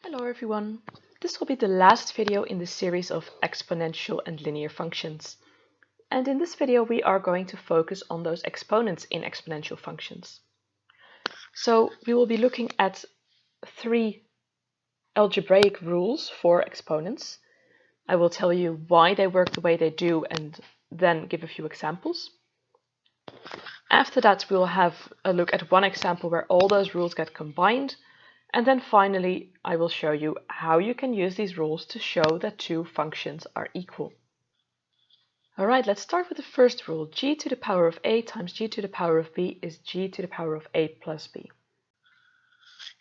Hello everyone! This will be the last video in the series of exponential and linear functions. And in this video we are going to focus on those exponents in exponential functions. So we will be looking at 3 algebraic rules for exponents. I will tell you why they work the way they do and then give a few examples. After that we will have a look at one example where all those rules get combined. And then finally, I will show you how you can use these rules to show that two functions are equal. All right, let's start with the first rule. G to the power of a times g to the power of b is g to the power of a plus b.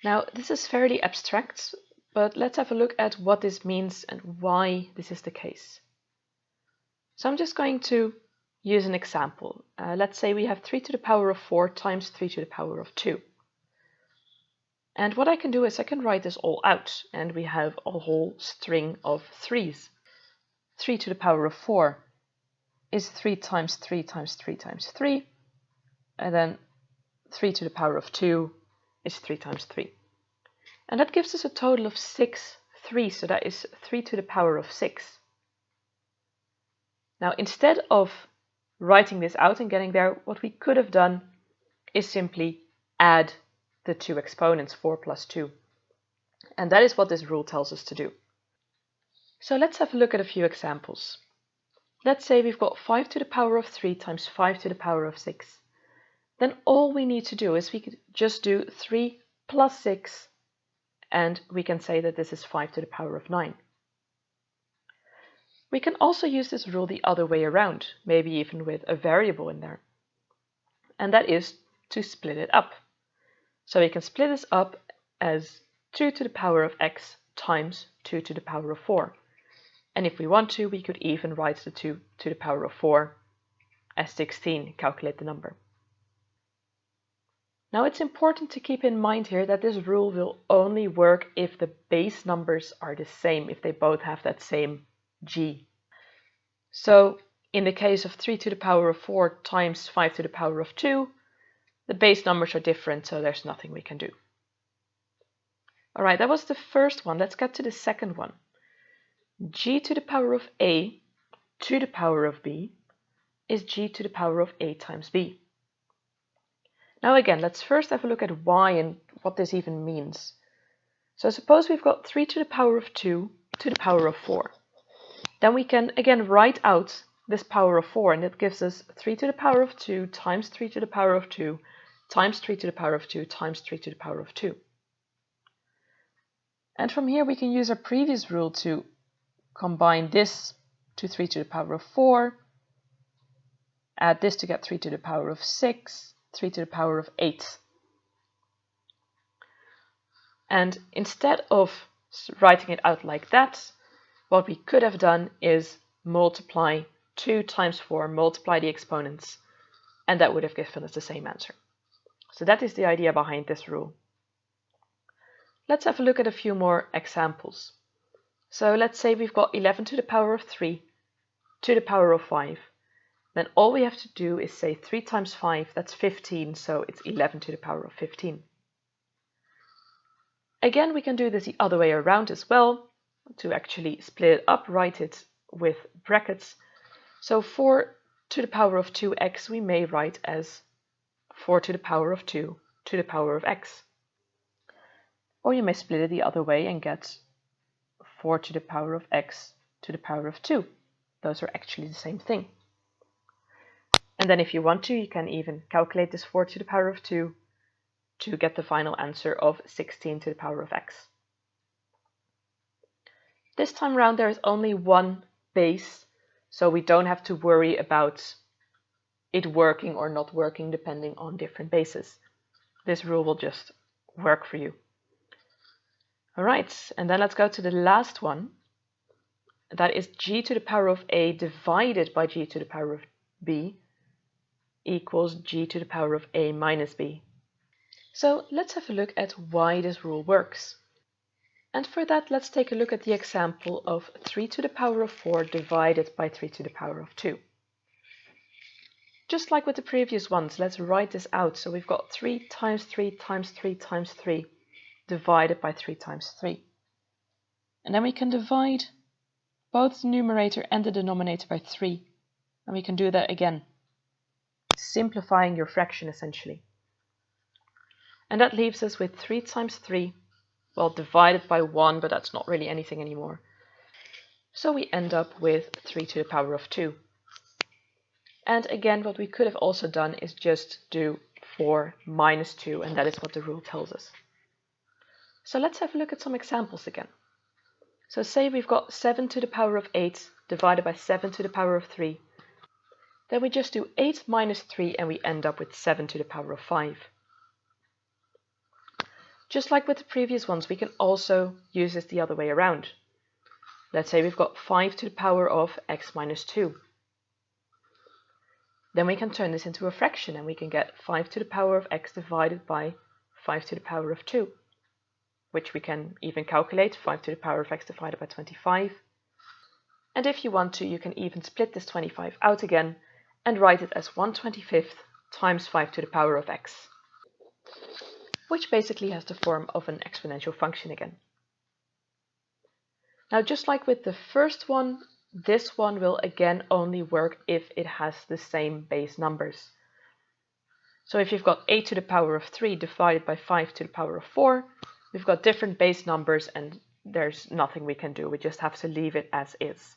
Now, this is fairly abstract, but let's have a look at what this means and why this is the case. So I'm just going to use an example. Let's say we have 3 to the power of 4 times 3 to the power of 2. And what I can do is I can write this all out, and we have a whole string of 3's. 3 to the power of 4 is 3 times 3 times 3 times 3, and then 3 to the power of 2 is 3 times 3. And that gives us a total of 6 3's, so that is 3 to the power of 6. Now, instead of writing this out and getting there, what we could have done is simply add the two exponents, 4 plus 2. And that is what this rule tells us to do. So let's have a look at a few examples. Let's say we've got 5 to the power of 3 times 5 to the power of 6. Then all we need to do is we could just do 3 plus 6, and we can say that this is 5 to the power of 9. We can also use this rule the other way around, maybe even with a variable in there. And that is to split it up. So we can split this up as 2 to the power of x times 2 to the power of 4. And if we want to, we could even write the 2 to the power of 4 as 16, calculate the number. Now it's important to keep in mind here that this rule will only work if the base numbers are the same, if they both have that same g. So in the case of 3 to the power of 4 times 5 to the power of 2, the base numbers are different, so there's nothing we can do. All right, that was the first one. Let's get to the second one. G to the power of a to the power of b is g to the power of a times b. Now again, let's first have a look at why and what this even means. So suppose we've got 3 to the power of 2 to the power of 4. Then we can again write out this power of 4, and that gives us 3 to the power of 2 times 3 to the power of 2 times 3 to the power of 2 times 3 to the power of 2. And from here we can use our previous rule to combine this to 3 to the power of 4, add this to get 3 to the power of 6, 3 to the power of 8. And instead of writing it out like that, what we could have done is multiply 2 times 4, multiply the exponents, and that would have given us the same answer. So that is the idea behind this rule. Let's have a look at a few more examples. So let's say we've got 11 to the power of 3 to the power of 5. Then all we have to do is say 3 times 5, that's 15, so it's 11 to the power of 15. Again, we can do this the other way around as well, to actually split it up, write it with brackets. So 4 to the power of 2x we may write as 4 to the power of 2 to the power of x. Or you may split it the other way and get 4 to the power of x to the power of 2. Those are actually the same thing. And then if you want to, you can even calculate this 4 to the power of 2 to get the final answer of 16 to the power of x. This time around there is only one base, so we don't have to worry about it working or not working depending on different bases. This rule will just work for you. All right, and then let's go to the last one. That is g to the power of a divided by g to the power of b equals g to the power of a minus b. So let's have a look at why this rule works. And for that, let's take a look at the example of 3 to the power of 4 divided by 3 to the power of 2. Just like with the previous ones, let's write this out. So we've got 3 times 3 times 3 times 3 divided by 3 times 3. And then we can divide both the numerator and the denominator by 3. And we can do that again, simplifying your fraction essentially. And that leaves us with 3 times 3, well, divided by 1, but that's not really anything anymore. So we end up with 3 to the power of 2. And again, what we could have also done is just do 4 minus 2, and that is what the rule tells us. So let's have a look at some examples again. So say we've got 7 to the power of 8 divided by 7 to the power of 3. Then we just do 8 minus 3 and we end up with 7 to the power of 5. Just like with the previous ones, we can also use this the other way around. Let's say we've got 5 to the power of x minus 2. Then we can turn this into a fraction and we can get 5 to the power of x divided by 5 to the power of 2, which we can even calculate, 5 to the power of x divided by 25. And if you want to, you can even split this 25 out again and write it as 1/25 times 5 to the power of x, which basically has the form of an exponential function again. Now, just like with the first one, this one will again only work if it has the same base numbers. So if you've got 8 to the power of 3 divided by 5 to the power of 4, we've got different base numbers and there's nothing we can do. We just have to leave it as is.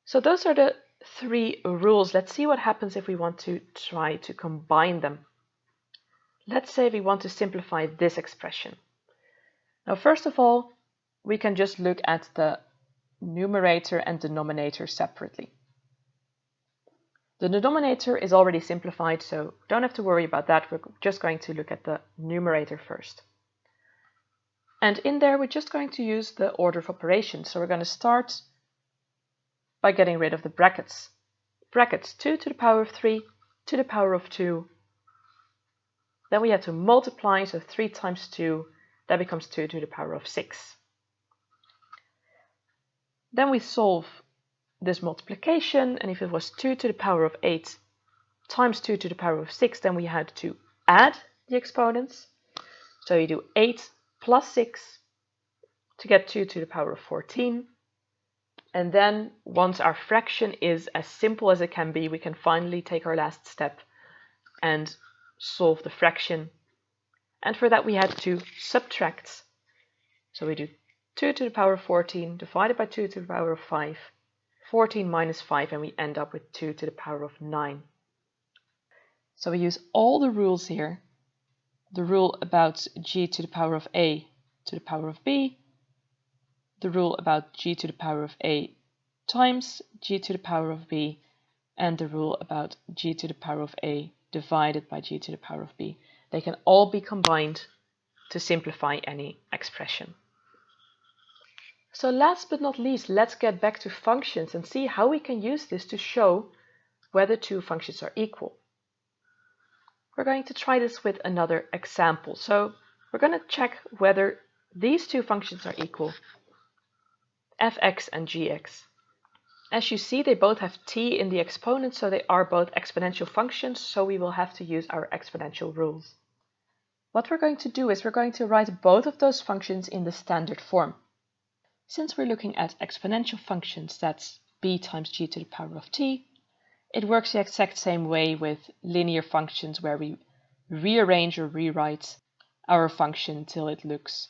So those are the 3 rules. Let's see what happens if we want to try to combine them. Let's say we want to simplify this expression. Now, first of all, we can just look at the numerator and denominator separately. The denominator is already simplified, so don't have to worry about that. We're just going to look at the numerator first. And in there, we're just going to use the order of operations. So we're going to start by getting rid of the brackets. Brackets 2 to the power of 3 to the power of 2. Then we have to multiply, so 3 times 2, that becomes 2 to the power of 6. Then we solve this multiplication, and if it was 2 to the power of 8 times 2 to the power of 6, then we had to add the exponents. So you do 8 plus 6 to get 2 to the power of 14. And then once our fraction is as simple as it can be, we can finally take our last step and solve the fraction. And for that we had to subtract. So we do 2 to the power of 14 divided by 2 to the power of 5. 14 minus 5, and we end up with 2 to the power of 9. So we use all the rules here. The rule about g to the power of a to the power of b. The rule about g to the power of a times g to the power of b. And the rule about g to the power of a divided by g to the power of b. They can all be combined to simplify any expression. So last but not least, let's get back to functions and see how we can use this to show whether two functions are equal. We're going to try this with another example. So we're going to check whether these two functions are equal, fx and gx. As you see, they both have t in the exponent, so they are both exponential functions, so we will have to use our exponential rules. What we're going to do is we're going to write both of those functions in the standard form. Since we're looking at exponential functions, that's b times g to the power of t, it works the exact same way with linear functions where we rearrange or rewrite our function till it looks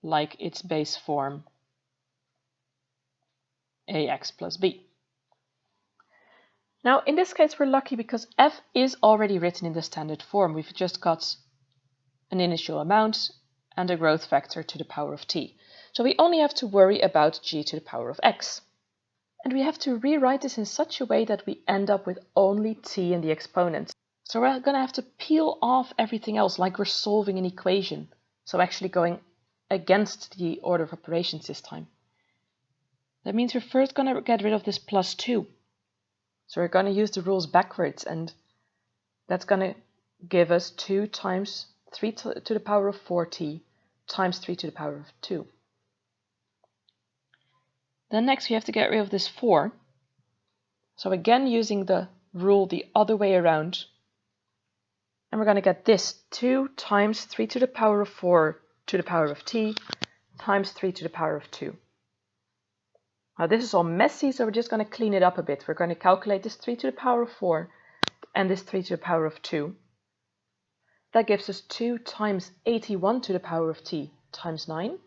like its base form ax plus b. Now in this case we're lucky because f is already written in the standard form. We've just got an initial amount and a growth factor to the power of t. So we only have to worry about g to the power of x. And we have to rewrite this in such a way that we end up with only t in the exponent. So we're going to have to peel off everything else like we're solving an equation. So actually going against the order of operations this time. That means we're first going to get rid of this plus 2. So we're going to use the rules backwards, and that's going to give us 2 times 3 to the power of 4t times 3 to the power of 2. Then next we have to get rid of this 4. So again using the rule the other way around. And we're going to get this 2 times 3 to the power of 4 to the power of t times 3 to the power of 2. Now this is all messy, so we're just going to clean it up a bit. We're going to calculate this 3 to the power of 4 and this 3 to the power of 2. That gives us 2 times 81 to the power of t times 9.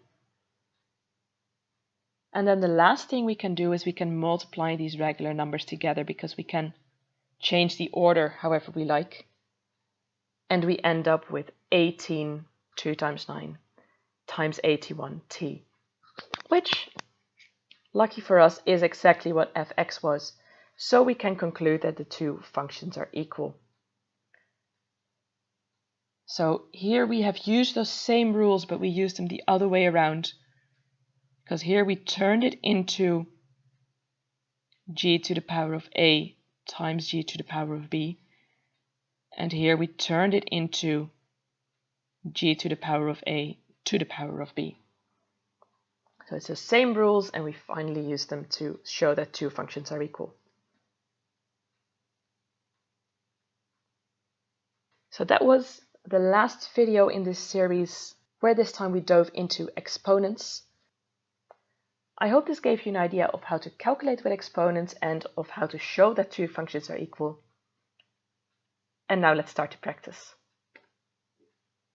And then the last thing we can do is we can multiply these regular numbers together, because we can change the order however we like. And we end up with 18 2 times 9 times 81t, which, lucky for us, is exactly what fx was. So we can conclude that the two functions are equal. So here we have used those same rules, but we used them the other way around. Because here we turned it into g to the power of a times g to the power of b. And here we turned it into g to the power of a to the power of b. So it's the same rules, and we finally use them to show that two functions are equal. So that was the last video in this series, where this time we dove into exponents. I hope this gave you an idea of how to calculate with exponents and of how to show that two functions are equal. And now let's start to practice.